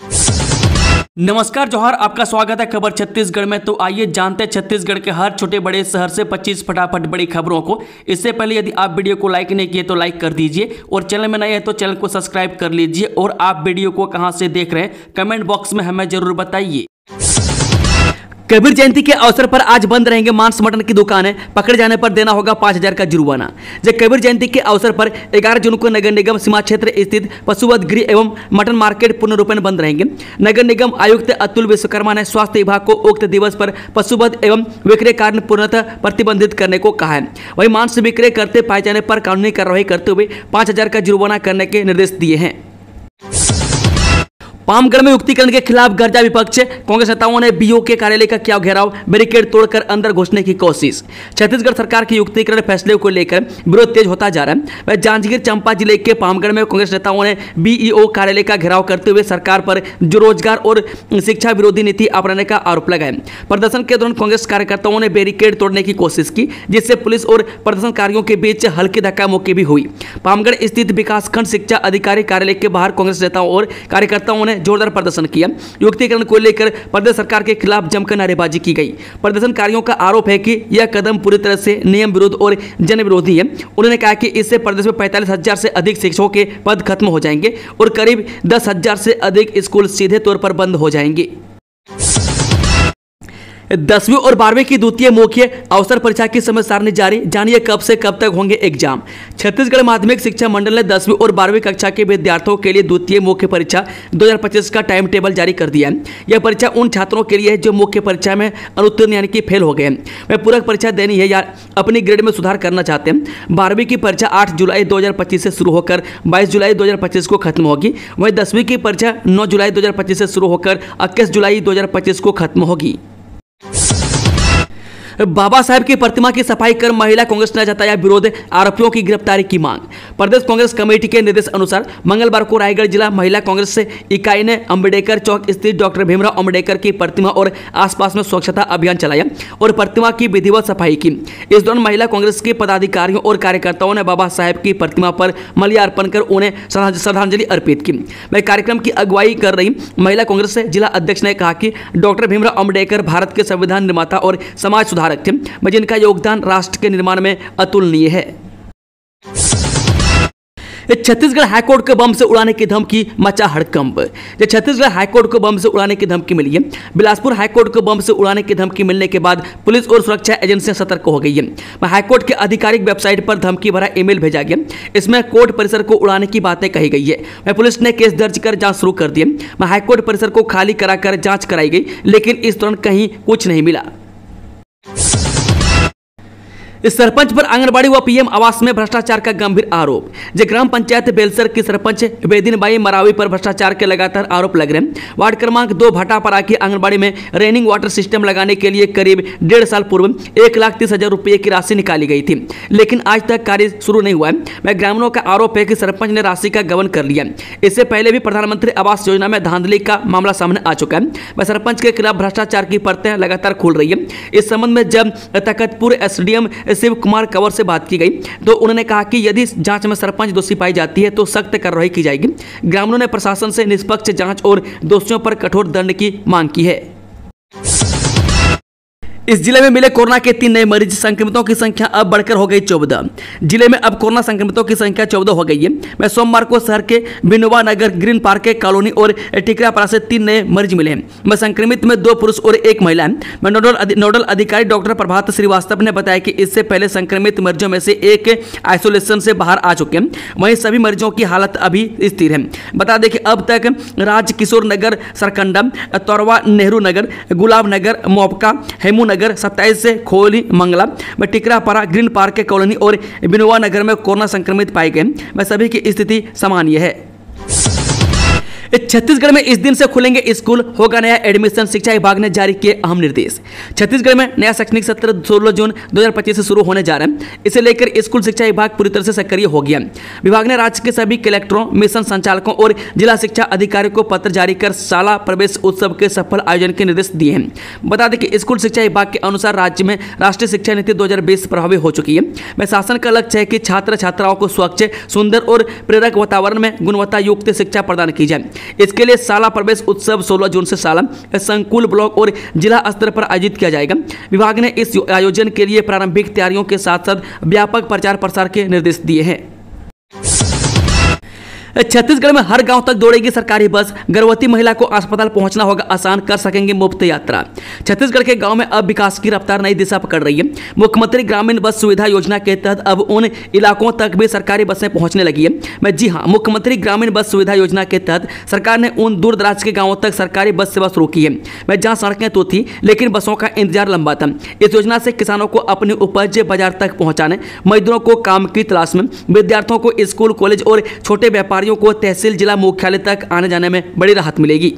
नमस्कार जोहार, आपका स्वागत है खबर छत्तीसगढ़ में। तो आइए जानते हैं छत्तीसगढ़ के हर छोटे बड़े शहर से 25 फटाफट बड़ी खबरों को। इससे पहले यदि आप वीडियो को लाइक नहीं किए तो लाइक कर दीजिए और चैनल में नए हैं तो चैनल को सब्सक्राइब कर लीजिए। और आप वीडियो को कहां से देख रहे हैं कमेंट बॉक्स में हमें जरूर बताइए। कबीर जयंती के अवसर पर आज बंद रहेंगे मांस मटन की दुकानें, पकड़े जाने पर देना होगा 5,000 का जुर्माना। जब कबीर जयंती के अवसर पर 11 जून को नगर निगम सीमा क्षेत्र स्थित पशुवध गृह एवं मटन मार्केट पूर्ण रूपेण बंद रहेंगे। नगर निगम आयुक्त अतुल विश्वकर्मा ने स्वास्थ्य विभाग को उक्त दिवस पर पशुवध एवं विक्रय कार्य पूर्णतः प्रतिबंधित करने को कहा है। वहीं मांस विक्रय करते पाए जाने पर कानूनी कार्रवाई करते हुए 5,000 का जुर्माना करने के निर्देश दिए हैं। पामगढ़ में युक्तिकरण के खिलाफ गर्जा विपक्ष, कांग्रेस नेताओं ने बीओके कार्यालय का किया घेराव, बैरिकेड तोड़कर अंदर घुसने की कोशिश। छत्तीसगढ़ सरकार के युक्तिकरण फैसले को लेकर विरोध तेज होता जा रहा है। वह जांजगीर चांपा जिले के पामगढ़ में कांग्रेस नेताओं ने बीईओ कार्यालय का घेराव करते हुए सरकार पर जो रोजगार और शिक्षा विरोधी नीति अपनाने का आरोप लगाया। प्रदर्शन के दौरान कांग्रेस कार्यकर्ताओं ने बैरिकेड तोड़ने की कोशिश की, जिससे पुलिस और प्रदर्शनकारियों के बीच हल्की धक्का मुक्की भी हुई। पामगढ़ स्थित विकासखंड शिक्षा अधिकारी कार्यालय के बाहर कांग्रेस नेताओं और कार्यकर्ताओं ने जोरदार प्रदर्शन किया। युक्तिकरण को लेकर प्रदेश सरकार के खिलाफ जमकर नारेबाजी की गई। प्रदर्शनकारियों का आरोप है कि यह कदम पूरी तरह से नियम विरोध और जन विरोधी है। उन्होंने कहा कि इससे प्रदेश में 45,000 से अधिक शिक्षकों के पद खत्म हो जाएंगे और करीब 10,000 से अधिक स्कूल सीधे तौर पर बंद हो जाएंगे। 10वीं और 12वीं की द्वितीय मुख्य अवसर परीक्षा की समय सारणी जारी, जानिए कब से कब तक होंगे एग्जाम। छत्तीसगढ़ माध्यमिक शिक्षा मंडल ने 10वीं और 12वीं कक्षा के विद्यार्थियों के लिए द्वितीय मुख्य परीक्षा 2025 का टाइम टेबल जारी कर दिया है। यह परीक्षा उन छात्रों के लिए है जो मुख्य परीक्षा में अनुत्तीर्ण यानी कि फेल हो गए हैं, वे पूरक परीक्षा देनी है या अपनी ग्रेड में सुधार करना चाहते हैं। 12वीं की परीक्षा 8 जुलाई 2025 से शुरू होकर 22 जुलाई 2025 को खत्म होगी। वहीं 10वीं की परीक्षा 9 जुलाई 2025 से शुरू होकर 21 जुलाई 2025 को खत्म होगी। बाबा साहेब की प्रतिमा की सफाई कर महिला कांग्रेस ने जताया विरोध, आरोपियों की गिरफ्तारी की मांग। प्रदेश कांग्रेस कमेटी के निर्देश अनुसार मंगलवार को रायगढ़ जिला महिला कांग्रेस इकाई ने अम्बेडकर चौक स्थित डॉक्टर भीमराव अम्बेडकर की प्रतिमा और आसपास में स्वच्छता अभियान चलाया और प्रतिमा की विधिवत सफाई की। इस दौरान महिला कांग्रेस के पदाधिकारियों और कार्यकर्ताओं ने बाबा साहेब की प्रतिमा पर माल्यार्पण कर उन्हें श्रद्धांजलि अर्पित की। वह कार्यक्रम की अगुवाई कर रही महिला कांग्रेस जिला अध्यक्ष ने कहा कि डॉक्टर भीमराव अम्बेडकर भारत के संविधान निर्माता और समाज सुधारक थे, जिनका योगदान राष्ट्र के निर्माण में अतुलनीय है। छत्तीसगढ़ हाईकोर्ट को बम से उड़ाने की धमकी, मचा हड़कंप। जब छत्तीसगढ़ हाईकोर्ट को बम से उड़ाने की धमकी मिली है, बिलासपुर हाईकोर्ट को बम से उड़ाने की धमकी मिलने के बाद पुलिस और सुरक्षा एजेंसियां सतर्क हो गई है। हाईकोर्ट के आधिकारिक वेबसाइट पर धमकी भरा ईमेल भेजा गया, इसमें कोर्ट परिसर को उड़ाने की बातें कही गई है। पुलिस ने केस दर्ज कर जांच शुरू कर दी। हाईकोर्ट परिसर को खाली कराकर जांच कराई गई, लेकिन इस दौरान कहीं कुछ नहीं मिला। इस सरपंच पर आंगनबाड़ी व पीएम आवास में भ्रष्टाचार का गंभीर आरोप। जो ग्राम पंचायत बेलसर की सरपंच बेदिनबाई मरावी पर भ्रष्टाचार के लगातार आरोप लग रहे हैं। वार्ड क्रमांक 2 भाटापारा की आंगनबाड़ी में रेनिंग वाटर सिस्टम लगाने के लिए करीब 1.5 साल पूर्व 1,30,000 रुपये की राशि निकाली गई थी, लेकिन आज तक कार्य शुरू नहीं हुआ है। ग्रामीणों का आरोप है कि सरपंच ने राशि का गबन कर लिया। इससे पहले भी प्रधानमंत्री आवास योजना में धांधली का मामला सामने आ चुका है। सरपंच के खिलाफ भ्रष्टाचार की परतें लगातार खुल रही है। इस संबंध में जब तखतपुर एसडीएम शिव कुमार कंवर से बात की गई तो उन्होंने कहा कि यदि जांच में सरपंच दोषी पाई जाती है तो सख्त कार्रवाई की जाएगी। ग्रामीणों ने प्रशासन से निष्पक्ष जांच और दोषियों पर कठोर दंड की मांग की है। इस जिले में मिले कोरोना के 3 नए मरीज, संक्रमितों की संख्या अब बढ़कर हो गई 14। जिले में अब कोरोना संक्रमितों की संख्या 14 हो गई है। मैं सोमवार को शहर के बिनोबा नगर, ग्रीन पार्क के कॉलोनी और टिकरापारा से 3 नए मरीज मिले हैं। मैं संक्रमित में 2 पुरुष और 1 महिला है। मैं नोडल अधिकारी डॉक्टर प्रभात श्रीवास्तव ने बताया कि इससे पहले संक्रमित मरीजों में से 1 आइसोलेशन से बाहर आ चुके हैं। वहीं सभी मरीजों की हालत अभी स्थिर है। बता दें कि अब तक राजकिशोर नगर, सरकंडा, तोरवा, नेहरू नगर, गुलाब नगर, मोपका, हेमू नगर 27 से खोली मंगला में टिकरापारा, ग्रीन पार्क के कॉलोनी और बिनोबा नगर में कोरोना संक्रमित पाए गए। में सभी की स्थिति सामान्य है। छत्तीसगढ़ में इस दिन से खुलेंगे स्कूल, होगा नया एडमिशन, शिक्षा विभाग ने जारी किए अहम निर्देश। छत्तीसगढ़ में नया शैक्षणिक सत्र 16 जून 2025 से शुरू होने जा रहा है। इसे लेकर स्कूल शिक्षा विभाग पूरी तरह से सक्रिय हो गया। विभाग ने राज्य के सभी कलेक्टरों, मिशन संचालकों और जिला शिक्षा अधिकारियों को पत्र जारी कर शाला प्रवेश उत्सव के सफल आयोजन के निर्देश दिए हैं। बता दें कि स्कूल शिक्षा विभाग के अनुसार राज्य में राष्ट्रीय शिक्षा नीति 2020 प्रभावी हो चुकी है। शासन का लक्ष्य है कि छात्र छात्राओं को स्वच्छ, सुंदर और प्रेरक वातावरण में गुणवत्ता युक्त शिक्षा प्रदान की जाए। इसके लिए शाला प्रवेश उत्सव 16 जून से शाला, संकुल, ब्लॉक और जिला स्तर पर आयोजित किया जाएगा। विभाग ने इस आयोजन के लिए प्रारंभिक तैयारियों के साथ साथ व्यापक प्रचार प्रसार के निर्देश दिए हैं। छत्तीसगढ़ में हर गांव तक दौड़ेगी सरकारी बस, गर्भवती महिला को अस्पताल पहुंचना होगा आसान, कर सकेंगे मुफ्त यात्रा। छत्तीसगढ़ के गांव में अब विकास की रफ्तार नई दिशा पकड़ रही है। मुख्यमंत्री ग्रामीण बस सुविधा योजना के तहत अब उन इलाकों तक भी सरकारी बसें पहुंचने लगी है। जी हां, मुख्यमंत्री ग्रामीण बस सुविधा योजना के तहत सरकार ने उन दूर दराज के गाँवों तक सरकारी बस सेवा शुरू की है, जहाँ सड़कें तो थी लेकिन बसों का इंतजार लंबा था। इस योजना से किसानों को अपनी उपज बाजार तक पहुंचाने, मजदूरों को काम की तलाश में, विद्यार्थियों को स्कूल, कॉलेज और छोटे व्यापारियों को तहसील, जिला मुख्यालय तक आने जाने में बड़ी राहत मिलेगी।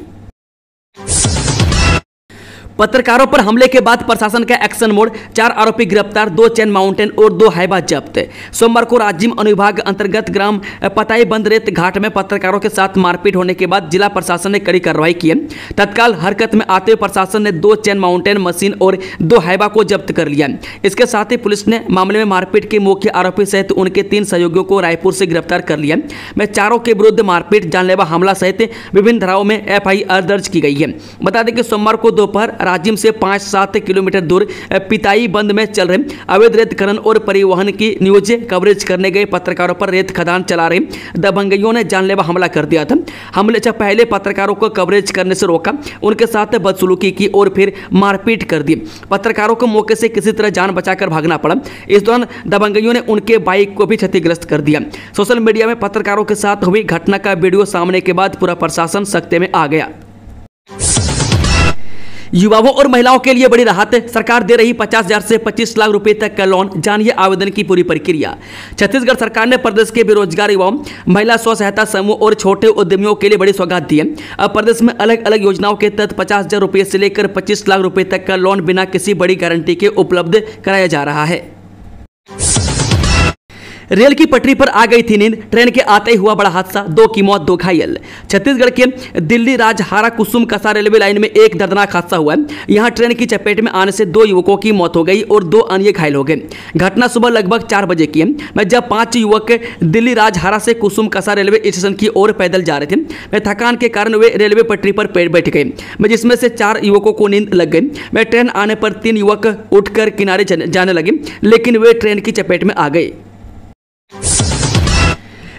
पत्रकारों पर हमले के बाद प्रशासन का एक्शन मोड, 4 आरोपी गिरफ्तार, 2 चैन माउंटेन और 2 हाइबा जब्त। सोमवार को राजिम अनुविभाग अंतर्गत ग्राम पताई बंद रेत घाट में पत्रकारों के साथ मारपीट होने के बाद जिला प्रशासन ने कड़ी कार्रवाई की है। तत्काल हरकत में आते हुए प्रशासन ने 2 चैन माउंटेन मशीन और 2 हाइबा को जब्त कर लिया। इसके साथ ही पुलिस ने मामले में मारपीट के मुख्य आरोपी सहित उनके 3 सहयोगियों को रायपुर से गिरफ्तार कर लिया। चारों के विरुद्ध मारपीट, जानलेवा हमला सहित विभिन्न धाराओं में FIR दर्ज की गई है। बता दें कि सोमवार को दोपहर राजिम से 5-7 किलोमीटर दूर पिताई बंद में चल रहे अवैध रेत खनन और परिवहन की न्यूज कवरेज करने गए पत्रकारों पर रेत खदान चला रहे दबंगइयों ने जानलेवा हमला कर दिया था। हमले से पहले पत्रकारों को कवरेज करने से रोका, उनके साथ बदसलूकी की और फिर मारपीट कर दी। पत्रकारों को मौके से किसी तरह जान बचाकर भागना पड़ा। इस दौरान दबंगइयों ने उनके बाइक को भी क्षतिग्रस्त कर दिया। सोशल मीडिया में पत्रकारों के साथ हुई घटना का वीडियो सामने के बाद पूरा प्रशासन सख्ते में आ गया। युवाओं और महिलाओं के लिए बड़ी राहत, सरकार दे रही 50,000 से 25 लाख रुपए तक का लोन, जानिए आवेदन की पूरी प्रक्रिया। छत्तीसगढ़ सरकार ने प्रदेश के बेरोजगार युवाओं, महिला स्व सहायता समूह और छोटे उद्यमियों के लिए बड़ी सौगात दी है। अब प्रदेश में अलग अलग योजनाओं के तहत 50,000 रुपए से लेकर 25 लाख रुपए तक का लोन बिना किसी बड़ी गारंटी के उपलब्ध कराया जा रहा है। रेल की पटरी पर आ गई थी नींद, ट्रेन के आते ही हुआ बड़ा हादसा, 2 की मौत, 2 घायल। छत्तीसगढ़ के दिल्ली राजहारा कुसुम कसा रेलवे लाइन में एक दर्दनाक हादसा हुआ। यहां ट्रेन की चपेट में आने से 2 युवकों की मौत हो गई और 2 अन्य घायल हो गए। घटना सुबह लगभग 4 बजे की है, जब 5 युवक दिल्ली राजहारा से कुसुम कसा रेलवे स्टेशन की ओर पैदल जा रहे थे। थकान के कारण वे रेलवे पटरी पर बैठ गए, जिसमें से 4 युवकों को नींद लग गई। ट्रेन आने पर 3 युवक उठकर किनारे जाने लगे, लेकिन वे ट्रेन की चपेट में आ गए।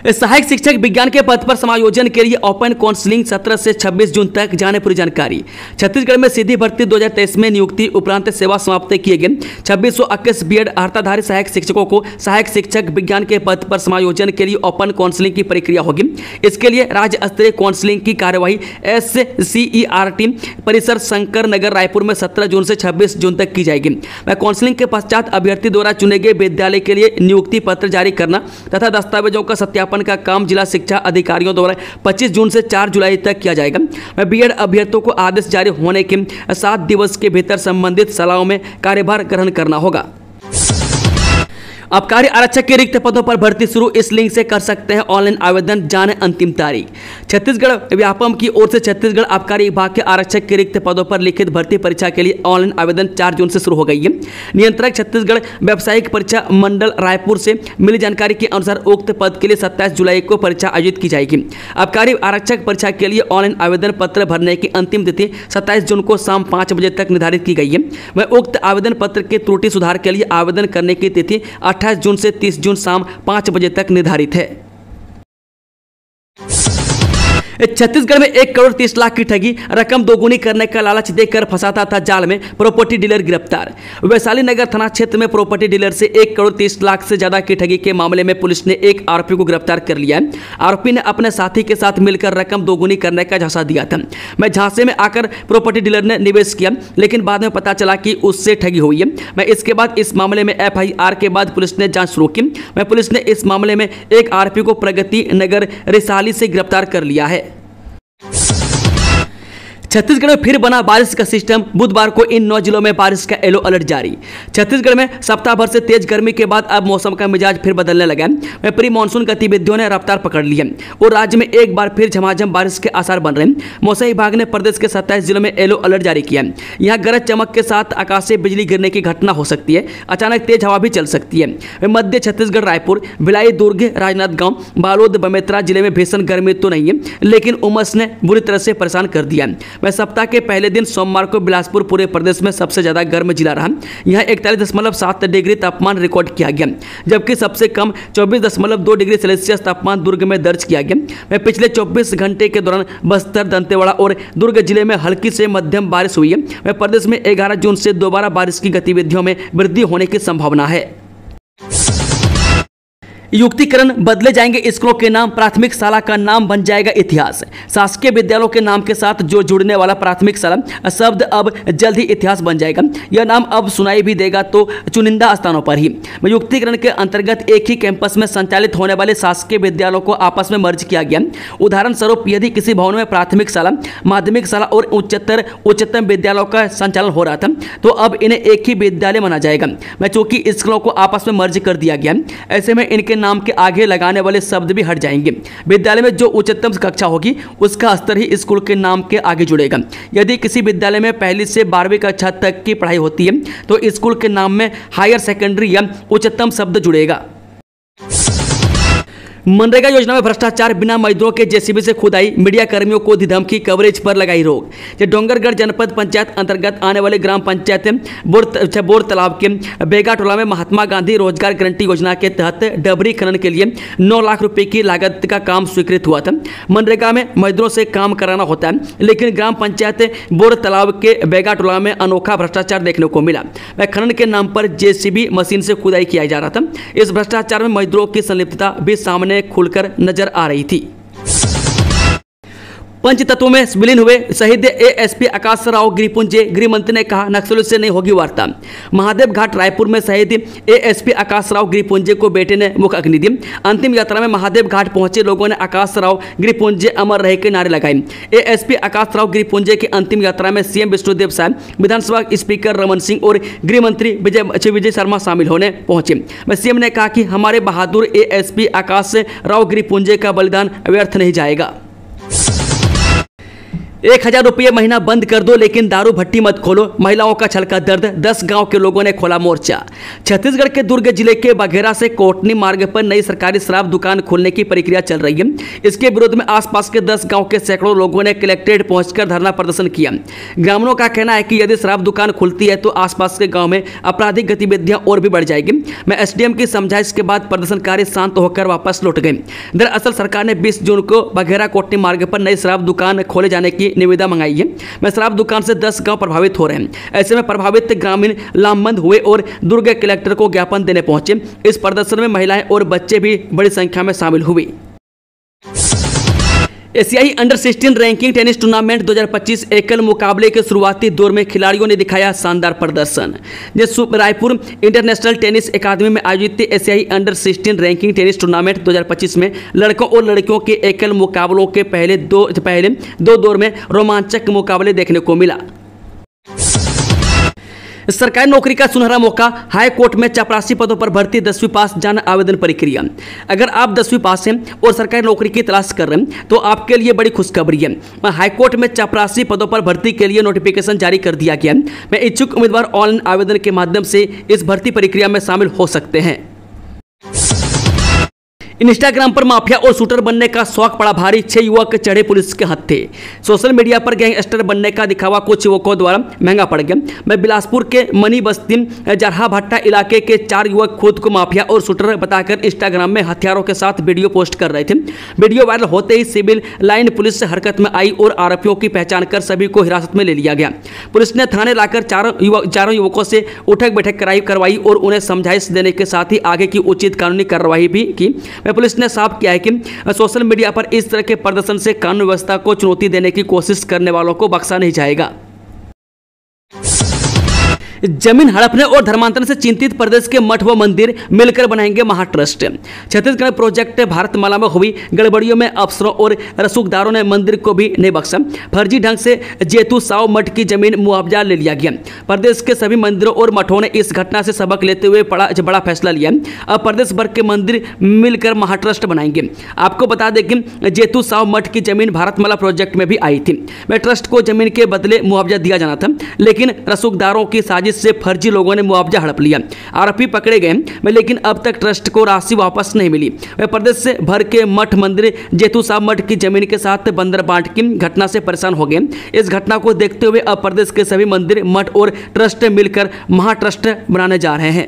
सहायक शिक्षक विज्ञान के पद पर समायोजन के लिए ओपन काउंसलिंग 17 से 26 जून तक, जाने पूरी जानकारी। छत्तीसगढ़ में सीधी भर्ती 2023 में नियुक्ति उपरांत सेवा समाप्त किए गए 2621 बीएड अर्हताधारी सहायक शिक्षकों को सहायक शिक्षक विज्ञान के पद पर समायोजन के लिए ओपन काउंसलिंग की प्रक्रिया होगी। इसके लिए राज्य स्तरीय काउंसलिंग की कार्यवाही SCERT परिसर शंकर नगर रायपुर में 17 जून से 26 जून तक की जाएगी। काउंसलिंग के पश्चात अभ्यर्थी द्वारा चुने गए विद्यालय के लिए नियुक्ति पत्र जारी करना तथा दस्तावेजों का सत्यापन का काम जिला शिक्षा अधिकारियों द्वारा 25 जून से 4 जुलाई तक किया जाएगा। बीएड अभ्यर्थियों को आदेश जारी होने के 7 दिवस के भीतर संबंधित शालाओं में कार्यभार ग्रहण करना होगा। आबकारी आरक्षक के रिक्त पदों पर भर्ती शुरू, इस लिंक से कर सकते हैं ऑनलाइन आवेदन, जाने अंतिम तारीख। छत्तीसगढ़ व्यापम की ओर से छत्तीसगढ़ आबकारी विभाग के आरक्षक के रिक्त पदों पर लिखित भर्ती परीक्षा के लिए ऑनलाइन आवेदन 4 जून से शुरू हो गई है। नियंत्रक छत्तीसगढ़ व्यावसायिक परीक्षा मंडल रायपुर से मिली जानकारी के अनुसार उक्त पद के लिए 27 जुलाई को परीक्षा आयोजित की जाएगी। आबकारी आरक्षक परीक्षा के लिए ऑनलाइन आवेदन पत्र भरने की अंतिम तिथि 27 जून को शाम 5 बजे तक निर्धारित की गई है। वह उक्त आवेदन पत्र के त्रुटि सुधार के लिए आवेदन करने की तिथि 28 जून से 30 जून शाम 5 बजे तक निर्धारित है। छत्तीसगढ़ में 1 करोड़ 30 लाख की ठगी, रकम दोगुनी करने का लालच देकर फंसाता था जाल में, प्रॉपर्टी डीलर गिरफ्तार। वैशाली नगर थाना क्षेत्र में प्रॉपर्टी डीलर से 1 करोड़ 30 लाख से ज्यादा की ठगी के मामले में पुलिस ने एक आरोपी को गिरफ्तार कर लिया है। आरोपी ने अपने साथी के साथ मिलकर रकम दोगुनी करने का झांसा दिया था। झांसे में आकर प्रॉपर्टी डीलर ने निवेश किया, लेकिन बाद में पता चला कि उससे ठगी हुई है। इसके बाद इस मामले में FIR के बाद पुलिस ने जांच शुरू की। पुलिस ने इस मामले में एक आरोपी को प्रगति नगर रिसाली से गिरफ्तार कर लिया है। छत्तीसगढ़ में फिर बना बारिश का सिस्टम। बुधवार को इन 9 जिलों में बारिश का येलो अलर्ट जारी। छत्तीसगढ़ में सप्ताह भर से तेज गर्मी के बाद अब मौसम का मिजाज फिर बदलने लगा है। प्री मानसून गतिविधियों ने रफ्तार पकड़ ली है और राज्य में एक बार फिर झमाझम बारिश के आसार बन रहे हैं। मौसम विभाग ने प्रदेश के 27 जिलों में येलो अलर्ट जारी किया है। यहाँ गरज चमक के साथ आकाशीय बिजली गिरने की घटना हो सकती है। अचानक तेज हवा भी चल सकती है। मध्य छत्तीसगढ़, रायपुर, भिलाई, दुर्ग, राजनांदगांव, बालोद, बेमेतरा जिले में भीषण गर्मी तो नहीं है, लेकिन उमस ने बुरी तरह से परेशान कर दिया। वह सप्ताह के पहले दिन सोमवार को बिलासपुर पूरे प्रदेश में सबसे ज्यादा गर्म जिला रहा। यहां 41.7 डिग्री तापमान रिकॉर्ड किया गया, जबकि सबसे कम 24.2 डिग्री सेल्सियस तापमान दुर्ग में दर्ज किया गया। वह पिछले 24 घंटे के दौरान बस्तर, दंतेवाड़ा और दुर्ग जिले में हल्की से मध्यम बारिश हुई है। वह प्रदेश में 11 जून से दोबारा बारिश की गतिविधियों में वृद्धि होने की संभावना है। युक्तिकरण, बदले जाएंगे स्कूलों के नाम, प्राथमिक शाला का नाम बन जाएगा इतिहास। शासकीय विद्यालयों के नाम के साथ जो जुड़ने वाला प्राथमिक शाला शब्द अब जल्द ही इतिहास बन जाएगा। यह नाम अब सुनाई भी देगा तो चुनिंदा स्थानों पर ही। युक्तिकरण के अंतर्गत एक ही कैंपस में संचालित होने वाले शासकीय विद्यालयों को आपस में मर्ज किया गया। उदाहरण स्वरूप यदि किसी भवन में प्राथमिक शाला, माध्यमिक शाला और उच्चतम विद्यालयों का संचालन हो रहा था तो अब इन्हें एक ही विद्यालय माना जाएगा। चूंकि स्कूलों को आपस में मर्ज कर दिया गया, ऐसे में इनके नाम के आगे लगाने वाले शब्द भी हट जाएंगे। विद्यालय में जो उच्चतम कक्षा होगी उसका स्तर ही स्कूल के नाम के आगे जुड़ेगा। यदि किसी विद्यालय में पहली से 12वीं कक्षा तक की पढ़ाई होती है तो स्कूल के नाम में हायर सेकेंडरी या उच्चतम शब्द जुड़ेगा। मनरेगा योजना में भ्रष्टाचार, बिना मजदूरों के जेसीबी से खुदाई, मीडिया कर्मियों को दी धमकी, कवरेज पर लगाई रोक। डोंगरगढ़ जनपद पंचायत अंतर्गत आने वाले ग्राम पंचायत बोर तालाब के बेगाटोला में महात्मा गांधी रोजगार गारंटी योजना के तहत डबरी खनन के लिए 9 लाख रुपए की लागत का काम स्वीकृत हुआ था। मनरेगा में मजदूरों से काम कराना होता है, लेकिन ग्राम पंचायत बोर तालाब के बेगाटोला में अनोखा भ्रष्टाचार देखने को मिला। वह खनन के नाम पर जेसीबी मशीन से खुदाई किया जा रहा था। इस भ्रष्टाचार में मजदूरों की संलिप्तता भी सामने खुलकर नजर आ रही थी। पंचतत्वों में विलीन हुए शहीद एएसपी आकाश राव गिरिपुंजे, गृह मंत्री ने कहा नक्सलियों से नहीं होगी वार्ता। महादेव घाट रायपुर में शहीद एएसपी आकाश राव गिरिपुंजे को बेटे ने मुख अग्नि दी। अंतिम यात्रा में महादेव घाट पहुंचे लोगों ने आकाश राव गिरिपुंजे अमर रहे के नारे लगाए। एएसपी आकाश राव गिरिपुंजे की अंतिम यात्रा में सीएम विष्णुदेव साय, विधानसभा स्पीकर रमन सिंह और गृह मंत्री विजय शर्मा शामिल होने पहुंचे। सीएम ने कहा कि हमारे बहादुर एएसपी आकाश राव गिरिपुंजे का बलिदान व्यर्थ नहीं जाएगा। 1000 रुपये महीना बंद कर दो लेकिन दारू भट्टी मत खोलो, महिलाओं का छलका दर्द, 10 गांव के लोगों ने खोला मोर्चा। छत्तीसगढ़ के दुर्ग जिले के बघेरा से कोटनी मार्ग पर नई सरकारी शराब दुकान खोलने की प्रक्रिया चल रही है। इसके विरोध में आसपास के 10 गांव के सैकड़ों लोगों ने कलेक्ट्रेट पहुंचकर धरना प्रदर्शन किया। ग्रामीणों का कहना है कि यदि शराब दुकान खुलती है तो आसपास के गाँव में आपराधिक गतिविधियां और भी बढ़ जाएगी। मैं एसडीएम की समझाइश के बाद प्रदर्शनकारी शांत होकर वापस लौट गए। दरअसल सरकार ने 20 जून को बघेरा कोटनी मार्ग पर नई शराब दुकान खोले जाने की निविदा मंगाई है। मैं शराब दुकान से 10 गांव प्रभावित हो रहे हैं। ऐसे में प्रभावित ग्रामीण लामबंद हुए और दुर्ग कलेक्टर को ज्ञापन देने पहुंचे। इस प्रदर्शन में महिलाएं और बच्चे भी बड़ी संख्या में शामिल हुए। एशियाई अंडर 16 रैंकिंग टेनिस टूर्नामेंट 2025 एकल मुकाबले के शुरुआती दौर में खिलाड़ियों ने दिखाया शानदार प्रदर्शन। रायपुर इंटरनेशनल टेनिस अकादमी में आयोजित एशियाई अंडर 16 रैंकिंग टेनिस टूर्नामेंट 2025 में लड़कों और लड़कियों के एकल मुकाबलों के पहले दो दौर में रोमांचक मुकाबले देखने को मिला। सरकारी नौकरी का सुनहरा मौका, हाई कोर्ट में चपरासी पदों पर भर्ती 10वीं पास जान आवेदन प्रक्रिया। अगर आप 10वीं पास हैं और सरकारी नौकरी की तलाश कर रहे हैं तो आपके लिए बड़ी खुशखबरी है। हाई कोर्ट में चपरासी पदों पर भर्ती के लिए नोटिफिकेशन जारी कर दिया गया। मैं इच्छुक उम्मीदवार ऑनलाइन आवेदन के माध्यम से इस भर्ती प्रक्रिया में शामिल हो सकते हैं। इंस्टाग्राम पर माफिया और शूटर बनने का शौक पड़ा भारी, 6 युवक चढ़े पुलिस के हत्थे। सोशल मीडिया पर गैंगस्टर बनने का दिखावा कुछ युवकों द्वारा महंगा पड़ गया। मैं बिलासपुर के मनी बस्ती जरहा भट्टा इलाके के 4 युवक खुद को माफिया और शूटर बताकर इंस्टाग्राम में हथियारों के साथ वीडियो पोस्ट कर रहे थे। वीडियो वायरल होते ही सिविल लाइन पुलिस हरकत में आई और आरोपियों की पहचान कर सभी को हिरासत में ले लिया गया। पुलिस ने थाने लाकर चारों युवकों से उठक बैठक करवाई और उन्हें समझाइश देने के साथ ही आगे की उचित कानूनी कार्रवाई भी की। पुलिस ने साफ किया है कि सोशल मीडिया पर इस तरह के प्रदर्शन से कानून व्यवस्था को चुनौती देने की कोशिश करने वालों को बख्शा नहीं जाएगा। जमीन हड़पने और धर्मांतरण से चिंतित प्रदेश के मठ व मंदिर मिलकर बनाएंगे महाट्रस्ट। छत्तीसगढ़ प्रोजेक्ट भारतमाला में हुई गड़बड़ियों में अफसरों और रसूखदारों ने मंदिर को भी नहीं बख्शा। फर्जी ढंग से जेतू साव मठ की जमीन मुआवजा ले लिया गया। प्रदेश के सभी मंदिरों और मठों ने इस घटना से सबक लेते हुए बड़ा फैसला लिया। अब प्रदेश भर के मंदिर मिलकर महाट्रस्ट बनाएंगे। आपको बता दें कि जेतू साव मठ की जमीन भारतमाला प्रोजेक्ट में भी आई थी। वह ट्रस्ट को जमीन के बदले मुआवजा दिया जाना था, लेकिन रसूखदारों की साजिश से फर्जी लोगों ने मुआवजा हड़प लिया। आरोपी पकड़े गए, लेकिन अब तक ट्रस्ट को राशि वापस नहीं मिली। वह प्रदेश से भर के मठ मंदिर जेतू साहब मठ की जमीन के साथ बंदर बांट की घटना से परेशान हो गए। इस घटना को देखते हुए अब प्रदेश के सभी मंदिर, मठ और ट्रस्ट मिलकर महाट्रस्ट बनाने जा रहे हैं।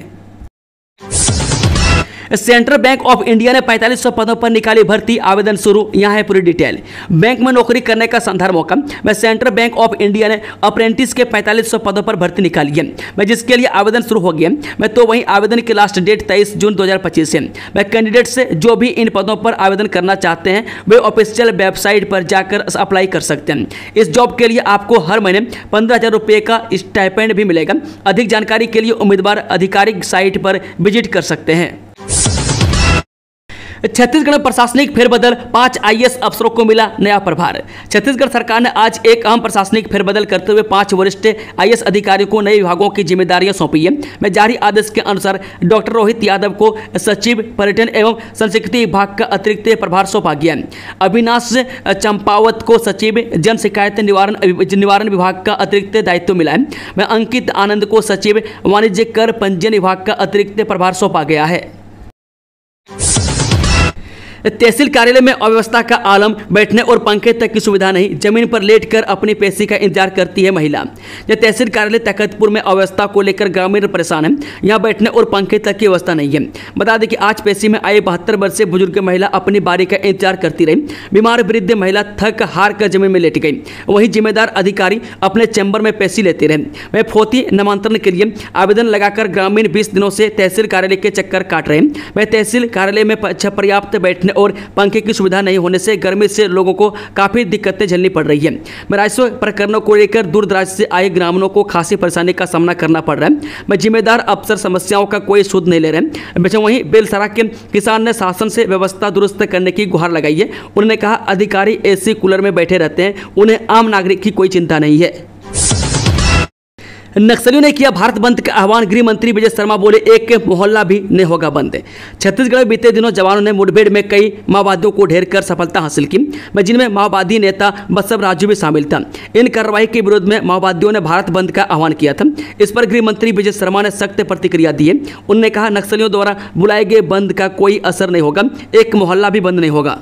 सेंट्रल बैंक ऑफ इंडिया ने 4500 पदों पर निकाली भर्ती, आवेदन शुरू। यहाँ है पूरी डिटेल। बैंक में नौकरी करने का शानदार मौका। मैं सेंट्रल बैंक ऑफ इंडिया ने अप्रेंटिस के 4500 पदों पर भर्ती निकाली है, मैं जिसके लिए आवेदन शुरू हो गया। मैं तो वहीं आवेदन की लास्ट डेट 23 जून 2025 है। मैं कैंडिडेट से जो भी इन पदों पर आवेदन करना चाहते हैं वे ऑफिशियल वेबसाइट पर जाकर अप्लाई कर सकते हैं। इस जॉब के लिए आपको हर महीने 15,000 रुपये का स्टाइपेंड भी मिलेगा। अधिक जानकारी के लिए उम्मीदवार आधिकारिक साइट पर विजिट कर सकते हैं। छत्तीसगढ़ में प्रशासनिक फेरबदल, 5 आईएएस अफसरों को मिला नया प्रभार। छत्तीसगढ़ सरकार ने आज एक अहम प्रशासनिक फेरबदल करते हुए 5 वरिष्ठ आईएएस अधिकारियों को नए विभागों की जिम्मेदारियां सौंपी है। में जारी आदेश के अनुसार डॉक्टर रोहित यादव को सचिव पर्यटन एवं संस्कृति विभाग का अतिरिक्त प्रभार सौंपा गया। अविनाश चंपावत को सचिव जन शिकायत निवारण विभाग का अतिरिक्त दायित्व मिला है। में अंकित आनंद को सचिव वाणिज्य कर पंजीयन विभाग का अतिरिक्त प्रभार सौंपा गया है। तहसील कार्यालय में अव्यवस्था का आलम, बैठने और पंखे तक की सुविधा नहीं, जमीन पर लेटकर अपनी पेशी का इंतजार करती है महिला। यह तहसील कार्यालय तखतपुर में अव्यवस्था को लेकर ग्रामीण परेशान है। यहाँ बैठने और पंखे तक की व्यवस्था नहीं है। बता दें कि आज पेशी में आई 72 वर्षीय बुजुर्ग महिला अपनी बारी का इंतजार करती रही। बीमार वृद्ध महिला थक हार कर जमीन में लेट गई। वहीं जिम्मेदार अधिकारी अपने चैम्बर में पेशी लेते रहे। वह फोती नामांतरण के लिए आवेदन लगाकर ग्रामीण 20 दिनों से तहसील कार्यालय के चक्कर काट रहे हैं। वह तहसील कार्यालय में पर्याप्त बैठने और पंखे की सुविधा नहीं होने से गर्मी से लोगों को काफी दिक्कतें झेलनी पड़ रही है। राजस्व प्रकरणों को लेकर दूर दराज से आए ग्रामीणों को खासी परेशानी का सामना करना पड़ रहा है। जिम्मेदार अफसर समस्याओं का कोई सुध नहीं ले रहे। वहीं बेलसरा के किसान ने शासन से व्यवस्था दुरुस्त करने की गुहार लगाई है। उन्होंने कहा अधिकारी एसी कूलर में बैठे रहते हैं, उन्हें आम नागरिक की कोई चिंता नहीं है। नक्सलियों ने किया भारत बंद का आह्वान, गृह मंत्री विजय शर्मा बोले एक मोहल्ला भी नहीं होगा बंद। छत्तीसगढ़ में बीते दिनों जवानों ने मुठभेड़ में कई माओवादियों को ढेर कर सफलता हासिल की, जिनमें माओवादी नेता बसव राजू भी शामिल था। इन कार्रवाई के विरोध में माओवादियों ने भारत बंद का आह्वान किया था। इस पर गृह मंत्री विजय शर्मा ने सख्त प्रतिक्रिया दी है। उन्होंने कहा नक्सलियों द्वारा बुलाए गए बंद का कोई असर नहीं होगा, एक मोहल्ला भी बंद नहीं होगा।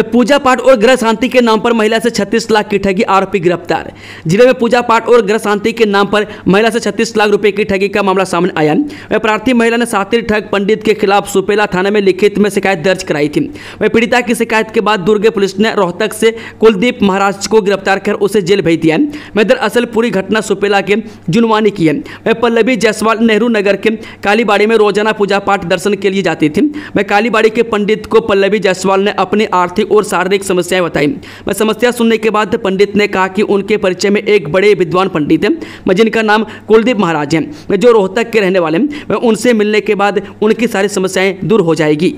पूजा पाठ और ग्रह शांति के नाम पर महिला से 36 लाख की ठगी, आरोपी गिरफ्तार। जिले में पूजा पाठ और ग्रह शांति के नाम पर महिला से 36 लाख रुपए की ठगी का मामला सामने आया। वह प्रार्थी महिला ने शातिर ठग पंडित के खिलाफ सुपेला थाने में लिखित में शिकायत दर्ज कराई थी। वह पीड़िता की शिकायत के बाद दुर्ग पुलिस ने रोहतक से कुलदीप महाराज को गिरफ्तार कर उसे जेल भेज दिया। वह दरअसल पूरी घटना सुपेला के जुनवानी की है। वह पल्लवी जायसवाल नेहरू नगर के कालीबाड़ी में रोजाना पूजा पाठ दर्शन के लिए जाती थी। वह कालीबाड़ी के पंडित को पल्लवी जायसवाल ने अपनी आर्थिक और शारीरिक समस्याएं बताई। मैं समस्या सुनने के बाद पंडित ने कहा कि उनके परिचय में एक बड़े विद्वान पंडित हैं, जिनका नाम कुलदीप महाराज है, जो रोहतक के रहने वाले हैं। मैं उनसे मिलने के बाद उनकी सारी समस्याएं दूर हो जाएगी।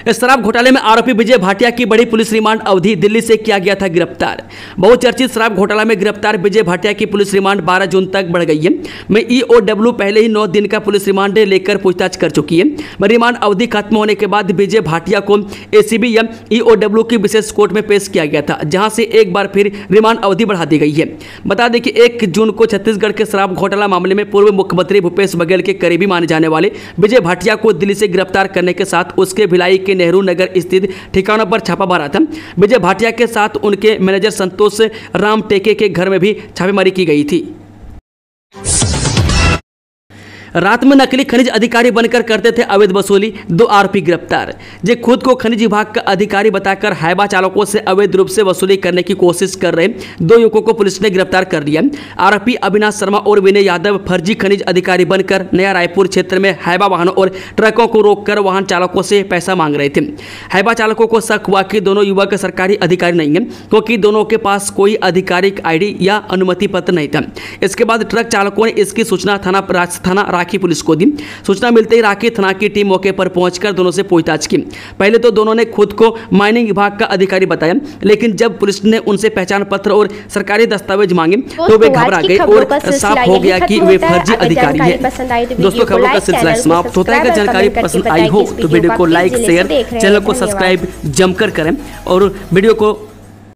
शराब घोटाले में आरोपी विजय भाटिया की बड़ी पुलिस रिमांड अवधि, दिल्ली से किया गया था गिरफ्तार। बहुचर्चित शराब घोटाला में गिरफ्तार विजय भाटिया की पुलिस रिमांड 12 जून तक बढ़ गई है। में ईओडब्ल्यू पहले ही 9 दिन का पुलिस रिमांड लेकर पूछताछ कर चुकी है। रिमांड अवधि खत्म होने के बाद विजय भाटिया को एसीबी या ईओडब्ल्यू की विशेष कोर्ट में पेश किया गया था, जहां से एक बार फिर रिमांड अवधि बढ़ा दी गई है। बता दें कि 1 जून को छत्तीसगढ़ के शराब घोटाला मामले में पूर्व मुख्यमंत्री भूपेश बघेल के करीबी माने जाने वाले विजय भाटिया को दिल्ली से गिरफ्तार करने के साथ उसके भिलाई के नेहरू नगर स्थित ठिकानों पर छापा मारा था। विजय भाटिया के साथ उनके मैनेजर संतोष राम टेके के घर में भी छापेमारी की गई थी। रात में नकली खनिज अधिकारी बनकर करते थे अवैध वसूली, 2 आरोपी गिरफ्तार। जे खुद को खनिज विभाग का अधिकारी बताकर हाइवा चालकों से अवैध रूप से वसूली करने की कोशिश कर रहे 2 युवकों को पुलिस ने गिरफ्तार कर लिया। आरोपी अविनाश शर्मा और विनय यादव फर्जी खनिज अधिकारी बनकर नया रायपुर क्षेत्र में हाइवा वाहनों और ट्रकों को रोककर वाहन चालकों से पैसा मांग रहे थे। हाइवा चालकों को शक हुआ कि दोनों युवक सरकारी अधिकारी नहीं है, क्योंकि दोनों के पास कोई आधिकारिक आईडी या अनुमति पत्र नहीं था। इसके बाद ट्रक चालकों ने इसकी सूचना थाना राखी पुलिस को दी। सूचना मिलते ही राखी थाना की टीम मौके पर पहुंचकर दोनों से पूछताछ की। पहले तो दोनों ने खुद को माइनिंग विभाग का अधिकारी बताया, लेकिन जब पुलिस ने उनसे पहचान पत्र और सरकारी दस्तावेज मांगे तो वे घबरा गए और साफ हो गया कि वे फर्जी अधिकारी हैं। दोस्तों, खबरों का सिलसिला समाप्त होता है। अगर जानकारी पसंद आई हो तो वीडियो को लाइक, शेयर, चैनल को सब्सक्राइब जमकर करें और वीडियो को